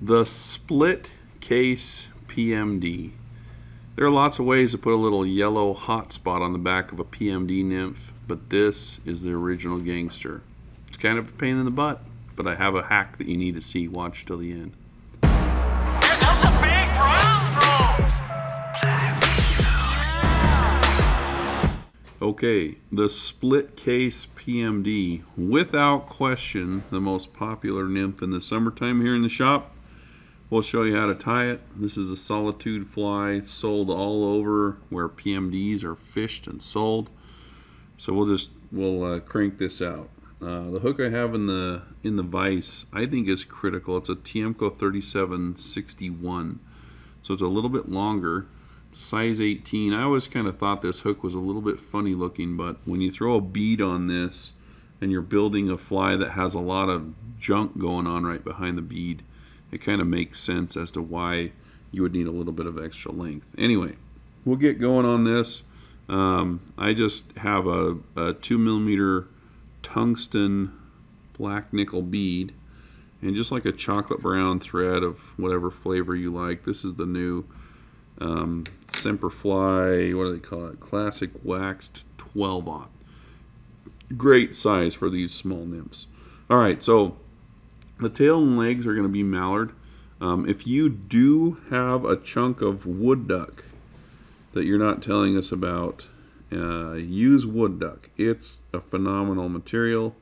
The split case PMD. There are lots of ways to put a little yellow hot spot on the back of a PMD Nymph, but this is the original gangster. It's kind of a pain in the butt, but I have a hack that you need to see. Watch till the end. That's a big brown. Okay, the split case PMD, without question the most popular nymph in the summertime here in the shop. We'll show you how to tie it. This is a solitude fly sold all over where PMDs are fished and sold. So we'll crank this out. The hook I have in the vise I think is critical. It's a Tiemco 3761, so it's a little bit longer. It's a size 18. I always kind of thought this hook was a little bit funny looking, but when you throw a bead on this and you're building a fly that has a lot of junk going on right behind the bead, it kind of makes sense as to why you would need a little bit of extra length. Anyway, we'll get going on this. I just have a 2mm tungsten black nickel bead and just like a chocolate brown thread of whatever flavor you like. This is the new Semperfly, what do they call it? Classic waxed 12-aught. Great size for these small nymphs. All right, so the tail and legs are going to be mallard. If you do have a chunk of wood duck that you're not telling us about, use wood duck. It's a phenomenal material,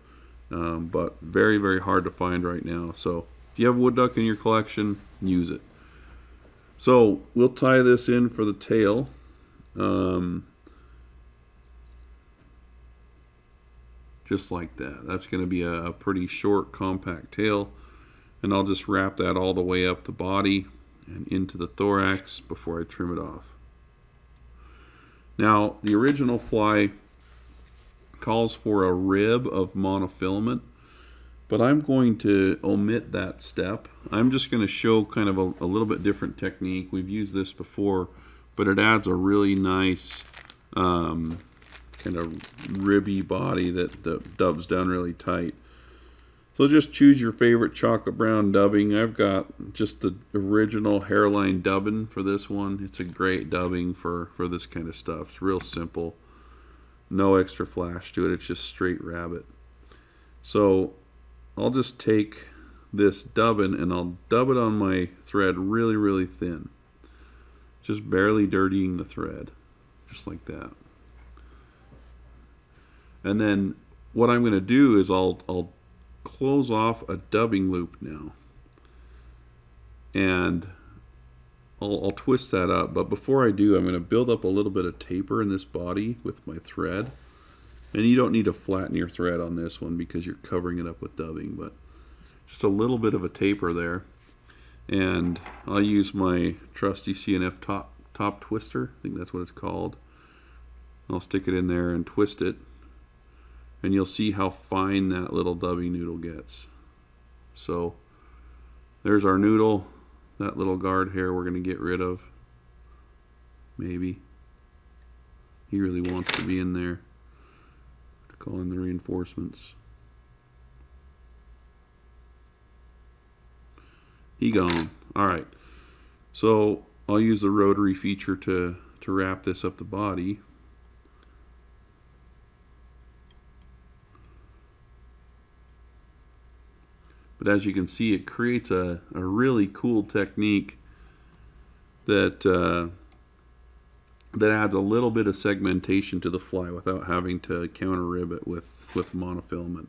but very, very hard to find right now. So if you have wood duck in your collection, use it. So we'll tie this in for the tail. Just like that. That's going to be a pretty short, compact tail. And I'll just wrap that all the way up the body and into the thorax before I trim it off. Now, the original fly calls for a rib of monofilament, but I'm going to omit that step. I'm just going to show kind of a little bit different technique. We've used this before, but it adds a really nice kind of ribby body that dubs down really tight. So just choose your favorite chocolate brown dubbing. I've got just the original hairline dubbing for this one. It's a great dubbing for this kind of stuff. It's real simple. No extra flash to it. It's just straight rabbit. So I'll just take this dubbing and I'll dub it on my thread really, really thin. Just barely dirtying the thread. Just like that. And then what I'm going to do is I'll close off a dubbing loop now. And I'll twist that up. But before I do, I'm going to build up a little bit of taper in this body with my thread. And you don't need to flatten your thread on this one because you're covering it up with dubbing. But just a little bit of a taper there. And I'll use my trusty CNF top twister. I think that's what it's called. I'll stick it in there and twist it. And you'll see how fine that little dubbing noodle gets. So there's our noodle. That little guard hair we're going to get rid of. Maybe. He really wants to be in there to call in the reinforcements. He gone. Alright. So I'll use the rotary feature to wrap this up the body. But as you can see, it creates a really cool technique that adds a little bit of segmentation to the fly without having to counter rib it with monofilament.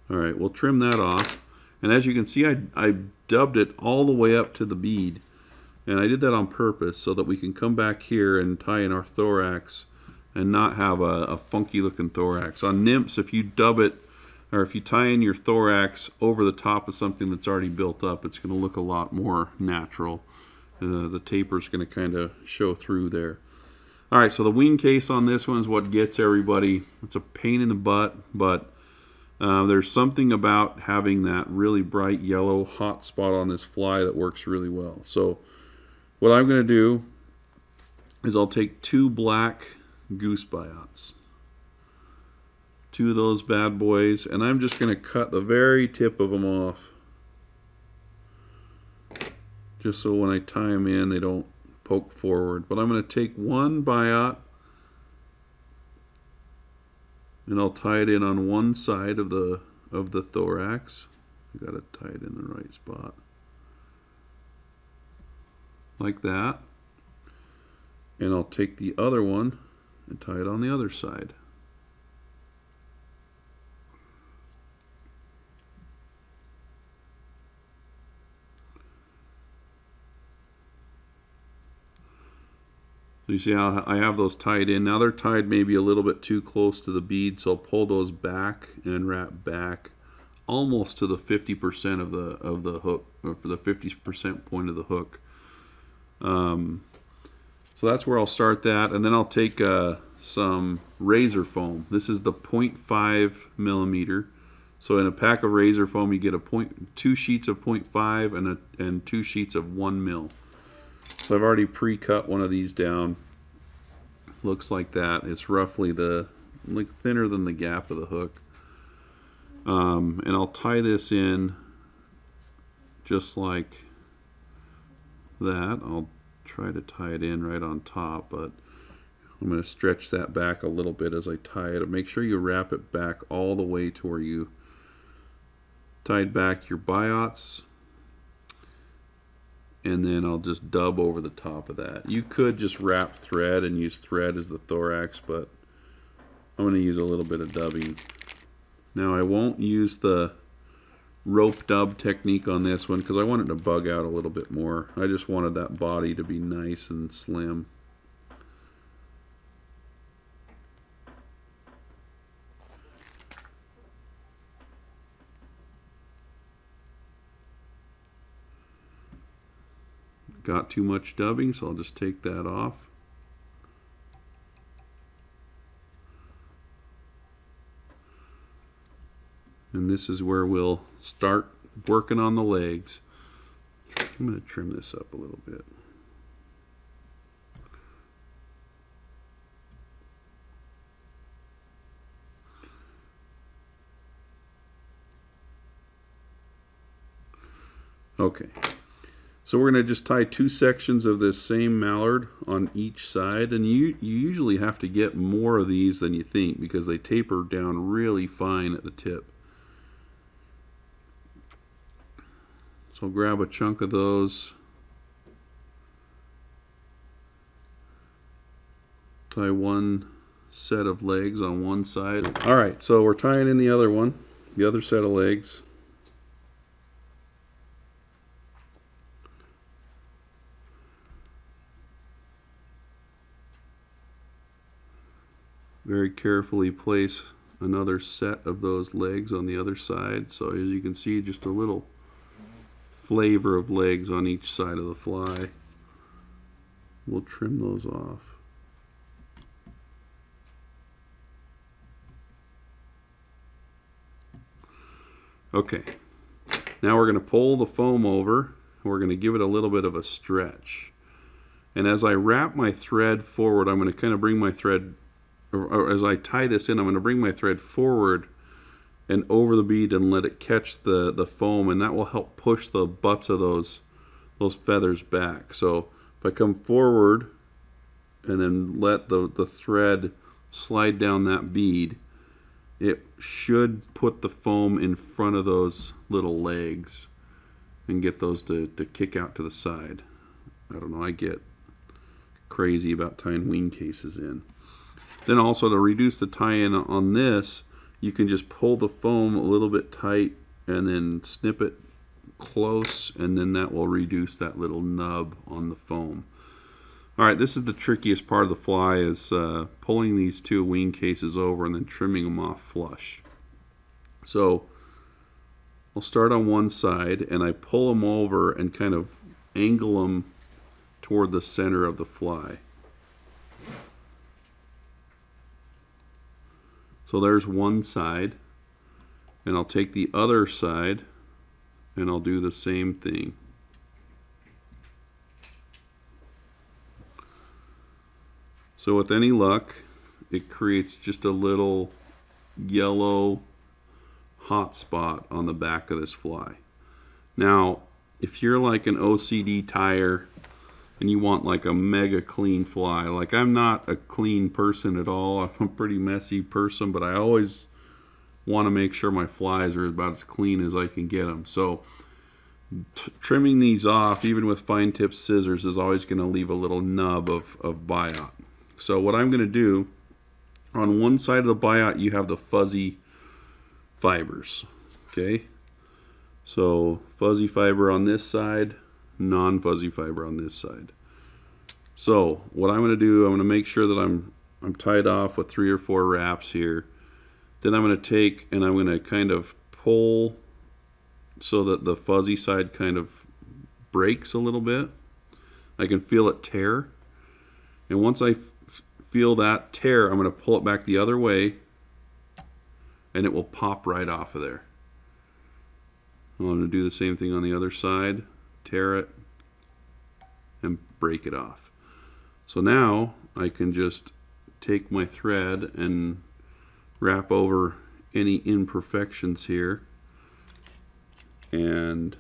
All right, we'll trim that off. And as you can see, I dubbed it all the way up to the bead. And I did that on purpose so that we can come back here and tie in our thorax and not have a funky looking thorax. On nymphs, if you dub it, or if you tie in your thorax over the top of something that's already built up, it's going to look a lot more natural. The taper is going to kind of show through there. All right, so the wing case on this one is what gets everybody. It's a pain in the butt, but there's something about having that really bright yellow hot spot on this fly that works really well. So what I'm going to do is I'll take 2 black goose biots. 2 of those bad boys, and I'm just going to cut the very tip of them off. just so when I tie them in they don't poke forward. But I'm going to take one biot and I'll tie it in on one side of the thorax. You got to tie it in the right spot. Like that. And I'll take the other one and tie it on the other side. So you see how I have those tied in. Now they're tied maybe a little bit too close to the bead, so I'll pull those back and wrap back almost to the 50% of the hook, or for the 50% point of the hook. So that's where I'll start that, and then I'll take some razor foam. This is the 0.5 millimeter. So in a pack of razor foam, you get 2 sheets of 0.5 and 2 sheets of 1 mil. So I've already pre-cut one of these down. Looks like that. It's roughly like thinner than the gap of the hook. And I'll tie this in just like that. I'll try to tie it in right on top, but I'm going to stretch that back a little bit as I tie it. Make sure you wrap it back all the way to where you tied back your biots, and then I'll just dub over the top of that. You could just wrap thread and use thread as the thorax, but I'm going to use a little bit of dubbing. Now I won't use the rope dub technique on this one because I want it to bug out a little bit more. I just wanted that body to be nice and slim. Got too much dubbing, so I'll just take that off. And this is where we'll start working on the legs. I'm going to trim this up a little bit. Okay. So we're going to just tie 2 sections of this same mallard on each side, and you usually have to get more of these than you think because they taper down really fine at the tip. So I'll grab a chunk of those, tie one set of legs on one side. Alright, so we're tying in the other one, the other set of legs. Very carefully place another set of those legs on the other side. So as you can see, just a little flavor of legs on each side of the fly. We'll trim those off. Okay, now we're going to pull the foam over. We're going to give it a little bit of a stretch. And as I wrap my thread forward, I'm going to kind of bring my thread, or as I tie this in, I'm going to bring my thread forward and over the bead and let it catch the foam, and that will help push the butts of those feathers back. So if I come forward and then let the thread slide down that bead, it should put the foam in front of those little legs and get those to kick out to the side. I don't know, I get crazy about tying wing cases in. Then also to reduce the tie-in on this, you can just pull the foam a little bit tight and then snip it close, and then that will reduce that little nub on the foam. Alright, this is the trickiest part of the fly, is pulling these 2 wing cases over and then trimming them off flush. So I'll start on one side and I pull them over and kind of angle them toward the center of the fly. So there's one side, and I'll take the other side and I'll do the same thing. So with any luck, it creates just a little yellow hot spot on the back of this fly. Now, if you're like an OCD tire and you want like a mega clean fly, like I'm not a clean person at all. I'm a pretty messy person, but I always want to make sure my flies are about as clean as I can get them. So trimming these off, even with fine tip scissors, is always going to leave a little nub of biot. So what I'm going to do, on one side of the biot you have the fuzzy fibers. Okay, so fuzzy fiber on this side, non-fuzzy fiber on this side. So what I'm going to do, I'm going to make sure that I'm tied off with 3 or 4 wraps here. Then I'm going to take and I'm going to kind of pull so that the fuzzy side kind of breaks a little bit. I can feel it tear. And once I feel that tear, I'm going to pull it back the other way and it will pop right off of there. I'm going to do the same thing on the other side, tear it and break it off. So now I can just take my thread and wrap over any imperfections here and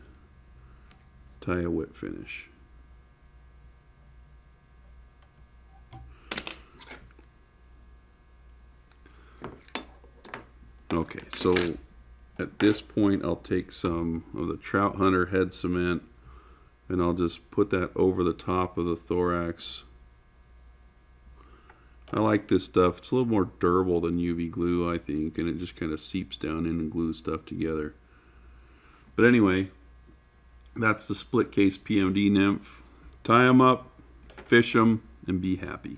tie a whip finish. Okay, so at this point I'll take some of the Trout Hunter head cement and I'll just put that over the top of the thorax. I like this stuff. It's a little more durable than UV glue, I think, and it just kind of seeps down in and glues stuff together. But anyway, that's the split case PMD Nymph. Tie them up, fish them, and be happy.